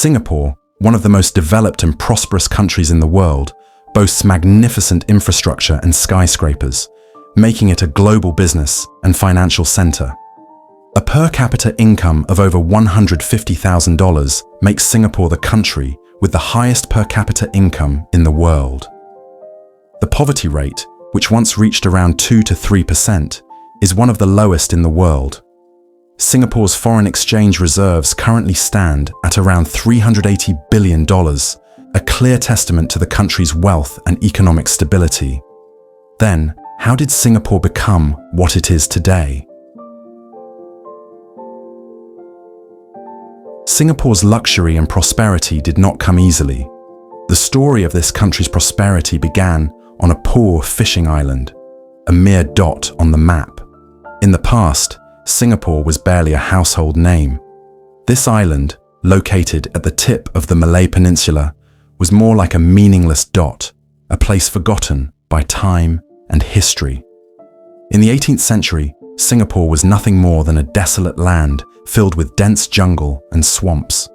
Singapore, one of the most developed and prosperous countries in the world, boasts magnificent infrastructure and skyscrapers, making it a global business and financial center. A per capita income of over $150,000 makes Singapore the country with the highest per capita income in the world. The poverty rate, which once reached around 2 to 3%, is one of the lowest in the world. Singapore's foreign exchange reserves currently stand at around $380 billion, a clear testament to the country's wealth and economic stability. Then, how did Singapore become what it is today? Singapore's luxury and prosperity did not come easily. The story of this country's prosperity began on a poor fishing island, a mere dot on the map. In the past, Singapore was barely a household name. This island, located at the tip of the Malay Peninsula, was more like a meaningless dot, a place forgotten by time and history. In the 18th century, Singapore was nothing more than a desolate land filled with dense jungle and swamps.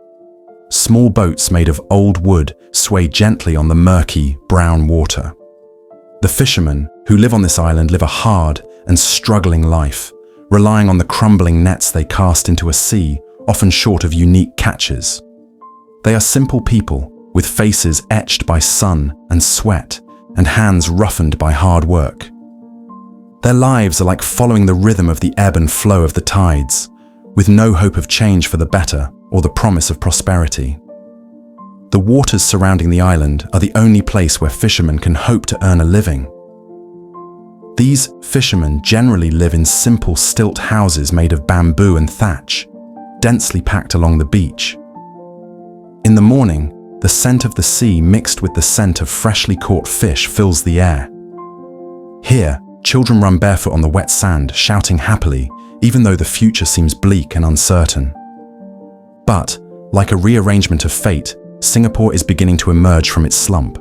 Small boats made of old wood sway gently on the murky, brown water. The fishermen who live on this island live a hard and struggling life, relying on the crumbling nets they cast into a sea, often short of unique catches. They are simple people, with faces etched by sun and sweat, and hands roughened by hard work. Their lives are like following the rhythm of the ebb and flow of the tides, with no hope of change for the better or the promise of prosperity. The waters surrounding the island are the only place where fishermen can hope to earn a living. These fishermen generally live in simple stilt houses made of bamboo and thatch, densely packed along the beach. In the morning, the scent of the sea mixed with the scent of freshly caught fish fills the air. Here, children run barefoot on the wet sand, shouting happily, even though the future seems bleak and uncertain. But, like a rearrangement of fate, Singapore is beginning to emerge from its slump.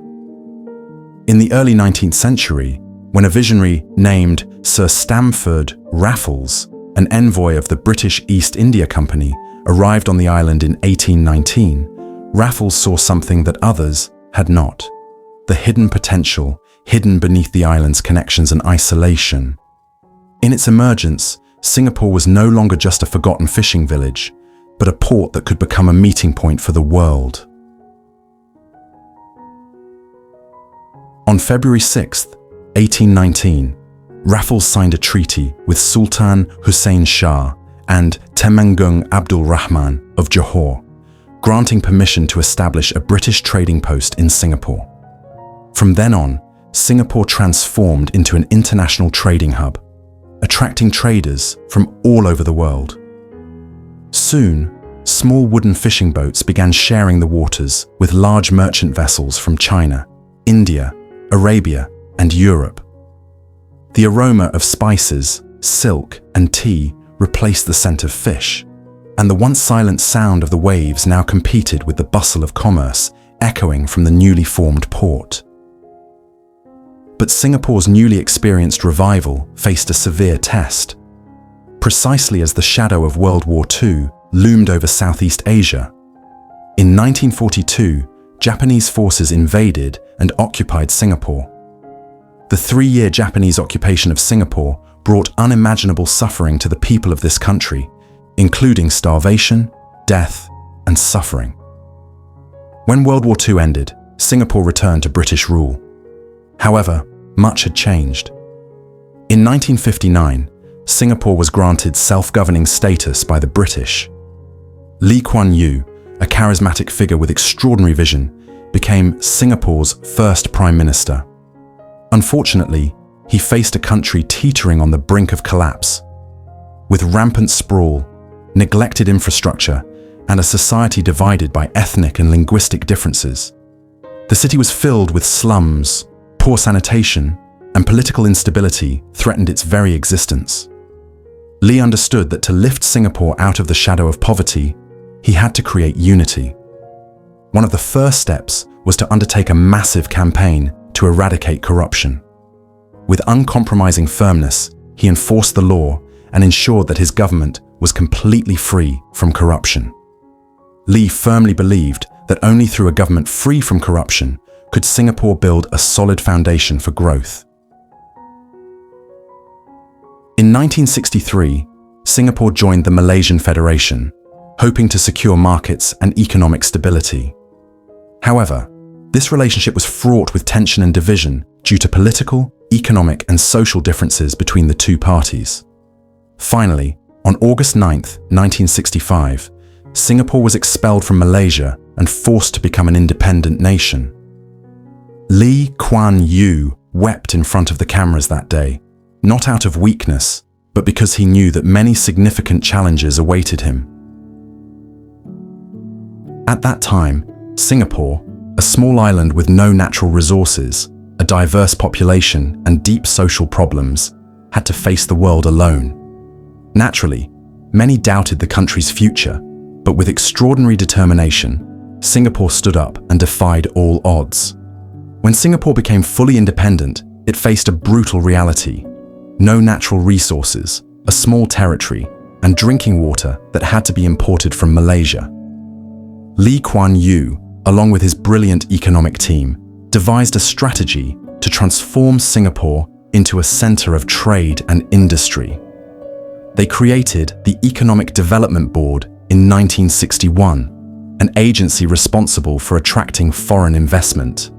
In the early 19th century, when a visionary named Sir Stamford Raffles, an envoy of the British East India Company, arrived on the island in 1819, Raffles saw something that others had not: the hidden potential hidden beneath the island's connections and isolation. In its emergence, Singapore was no longer just a forgotten fishing village, but a port that could become a meeting point for the world. On February 6th, 1819, Raffles signed a treaty with Sultan Hussein Shah and Temanggung Abdul Rahman of Johor, granting permission to establish a British trading post in Singapore. From then on, Singapore transformed into an international trading hub, attracting traders from all over the world. Soon, small wooden fishing boats began sharing the waters with large merchant vessels from China, India, Arabia, and Europe. The aroma of spices, silk, and tea replaced the scent of fish, and the once silent sound of the waves now competed with the bustle of commerce echoing from the newly formed port. But Singapore's newly experienced revival faced a severe test. Precisely as the shadow of World War II loomed over Southeast Asia, in 1942, Japanese forces invaded and occupied Singapore. The 3-year Japanese occupation of Singapore brought unimaginable suffering to the people of this country, including starvation, death, and suffering. When World War II ended, Singapore returned to British rule. However, much had changed. In 1959, Singapore was granted self-governing status by the British. Lee Kuan Yew, a charismatic figure with extraordinary vision, became Singapore's first Prime Minister. Unfortunately, he faced a country teetering on the brink of collapse. With rampant sprawl, neglected infrastructure, and a society divided by ethnic and linguistic differences. The city was filled with slums, poor sanitation, and political instability threatened its very existence. Lee understood that to lift Singapore out of the shadow of poverty, he had to create unity. One of the first steps was to undertake a massive campaign to eradicate corruption. With uncompromising firmness, he enforced the law and ensured that his government was completely free from corruption. Lee firmly believed that only through a government free from corruption could Singapore build a solid foundation for growth. In 1963, Singapore joined the Malaysian Federation, hoping to secure markets and economic stability. However, this relationship was fraught with tension and division due to political, economic, and social differences between the two parties. Finally, on August 9, 1965, Singapore was expelled from Malaysia and forced to become an independent nation. Lee Kuan Yew wept in front of the cameras that day, not out of weakness, but because he knew that many significant challenges awaited him. At that time, Singapore, a small island with no natural resources, a diverse population, and deep social problems, had to face the world alone. Naturally, many doubted the country's future, but with extraordinary determination, Singapore stood up and defied all odds. When Singapore became fully independent, it faced a brutal reality: no natural resources, a small territory, and drinking water that had to be imported from Malaysia. Lee Kuan Yew, along with his brilliant economic team, devised a strategy to transform Singapore into a center of trade and industry. They created the Economic Development Board in 1961, an agency responsible for attracting foreign investment.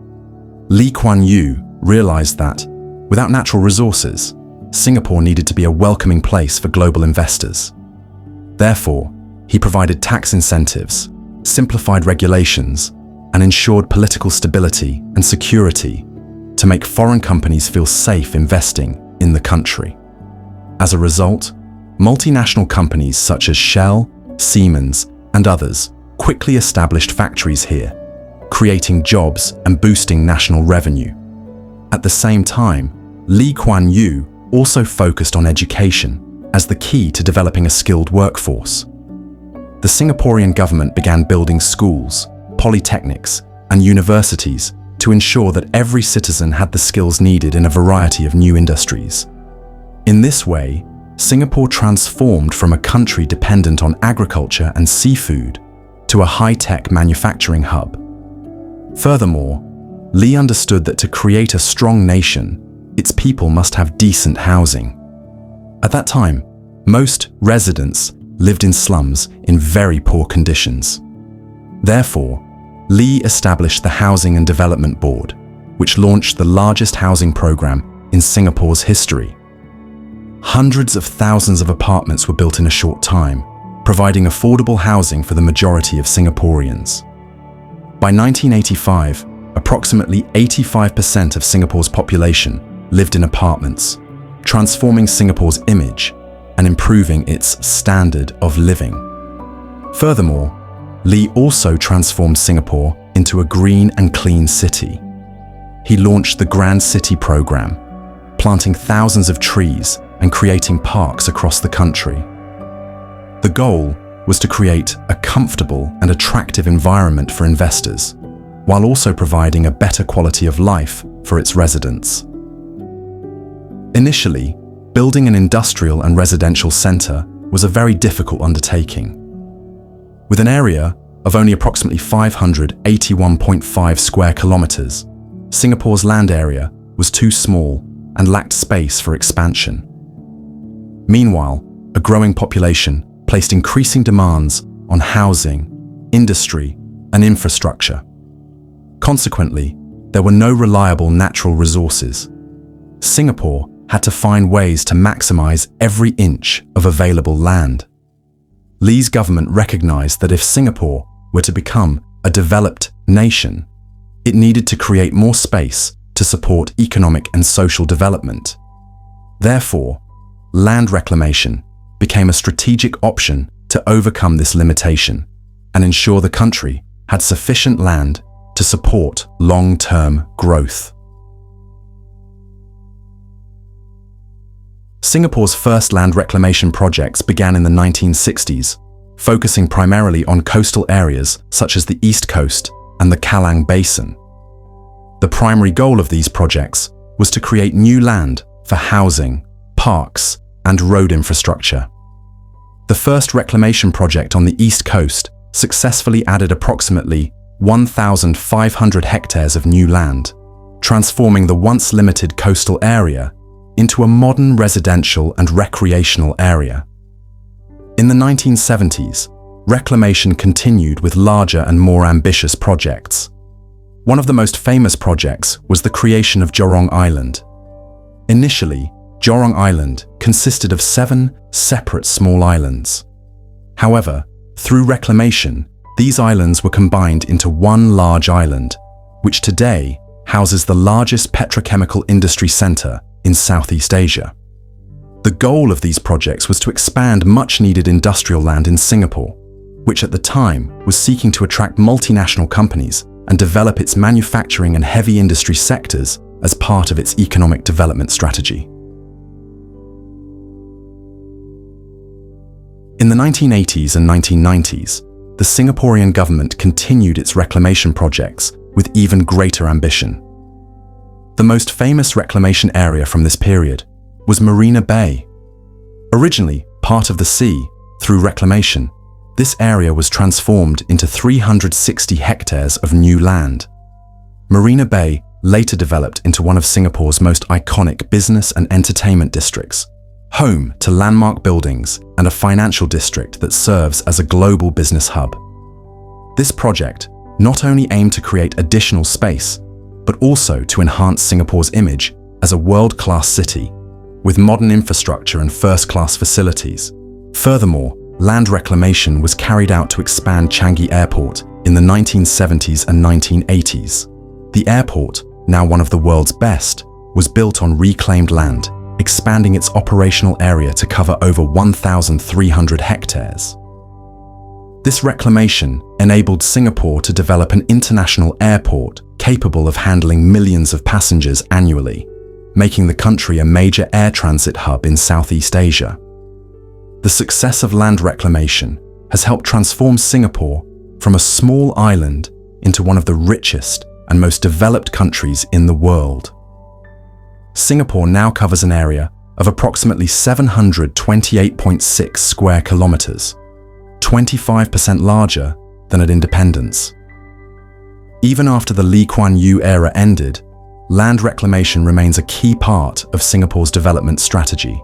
Lee Kuan Yew realized that, without natural resources, Singapore needed to be a welcoming place for global investors. Therefore, he provided tax incentives, simplified regulations, and ensured political stability and security to make foreign companies feel safe investing in the country. As a result, multinational companies such as Shell, Siemens, and others quickly established factories here, creating jobs and boosting national revenue. At the same time, Lee Kuan Yew also focused on education as the key to developing a skilled workforce. The Singaporean government began building schools, polytechnics, and universities to ensure that every citizen had the skills needed in a variety of new industries. In this way, Singapore transformed from a country dependent on agriculture and seafood to a high-tech manufacturing hub. Furthermore, Lee understood that to create a strong nation, its people must have decent housing. At that time, most residents lived in slums in very poor conditions. Therefore, Lee established the Housing and Development Board, which launched the largest housing program in Singapore's history. Hundreds of thousands of apartments were built in a short time, providing affordable housing for the majority of Singaporeans. By 1985, approximately 85% of Singapore's population lived in apartments, transforming Singapore's image and improving its standard of living. Furthermore, Lee also transformed Singapore into a green and clean city. He launched the Grand City program, planting thousands of trees and creating parks across the country. The goal was to create a comfortable and attractive environment for investors, while also providing a better quality of life for its residents. Initially, building an industrial and residential centre was a very difficult undertaking. With an area of only approximately 581.5 square kilometres, Singapore's land area was too small and lacked space for expansion. Meanwhile, a growing population placed increasing demands on housing, industry, and infrastructure. Consequently, there were no reliable natural resources. Singapore had to find ways to maximize every inch of available land. Lee's government recognized that if Singapore were to become a developed nation, it needed to create more space to support economic and social development. Therefore, land reclamation became a strategic option to overcome this limitation and ensure the country had sufficient land to support long-term growth. Singapore's first land reclamation projects began in the 1960s, focusing primarily on coastal areas such as the East Coast and the Kallang Basin. The primary goal of these projects was to create new land for housing, parks, and road infrastructure. The first reclamation project on the East Coast successfully added approximately 1,500 hectares of new land, transforming the once limited coastal area into a modern residential and recreational area. In the 1970s, reclamation continued with larger and more ambitious projects. One of the most famous projects was the creation of Jurong Island. Initially, Jurong Island consisted of 7 separate small islands. However, through reclamation, these islands were combined into one large island, which today houses the largest petrochemical industry center in Southeast Asia. The goal of these projects was to expand much-needed industrial land in Singapore, which at the time was seeking to attract multinational companies and develop its manufacturing and heavy industry sectors as part of its economic development strategy. In the 1980s and 1990s, the Singaporean government continued its reclamation projects with even greater ambition. The most famous reclamation area from this period was Marina Bay. Originally part of the sea, through reclamation, this area was transformed into 360 hectares of new land. Marina Bay later developed into one of Singapore's most iconic business and entertainment districts, home to landmark buildings and a financial district that serves as a global business hub. This project not only aimed to create additional space, but also to enhance Singapore's image as a world-class city, with modern infrastructure and first-class facilities. Furthermore, land reclamation was carried out to expand Changi Airport in the 1970s and 1980s. The airport, now one of the world's best, was built on reclaimed land, expanding its operational area to cover over 1,300 hectares. This reclamation enabled Singapore to develop an international airport capable of handling millions of passengers annually, making the country a major air transit hub in Southeast Asia. The success of land reclamation has helped transform Singapore from a small island into one of the richest and most developed countries in the world. Singapore now covers an area of approximately 728.6 square kilometers, 25% larger than at independence. Even after the Lee Kuan Yew era ended, land reclamation remains a key part of Singapore's development strategy.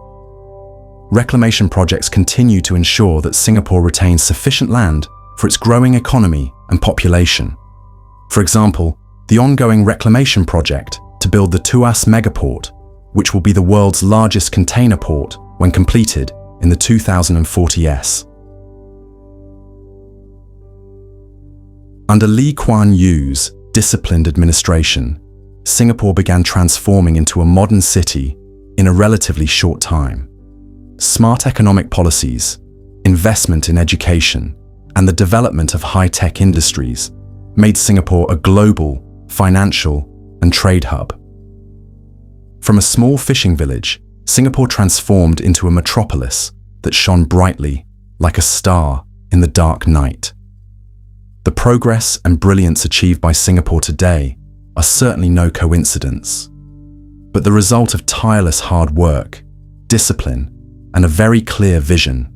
Reclamation projects continue to ensure that Singapore retains sufficient land for its growing economy and population. For example, the ongoing reclamation project to build the Tuas Megaport, which will be the world's largest container port when completed in the 2040s. Under Lee Kuan Yew's disciplined administration, Singapore began transforming into a modern city in a relatively short time. Smart economic policies, investment in education, and the development of high-tech industries made Singapore a global financial and trade hub. From a small fishing village, Singapore transformed into a metropolis that shone brightly like a star in the dark night. The progress and brilliance achieved by Singapore today are certainly no coincidence, but the result of tireless hard work, discipline, and a very clear vision.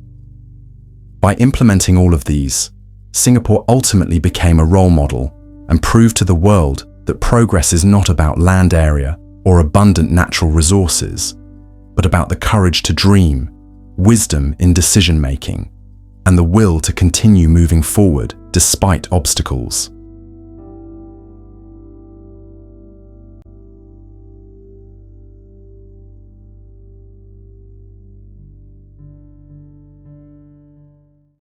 By implementing all of these, Singapore ultimately became a role model and proved to the world that progress is not about land area or abundant natural resources, but about the courage to dream, wisdom in decision-making, and the will to continue moving forward despite obstacles.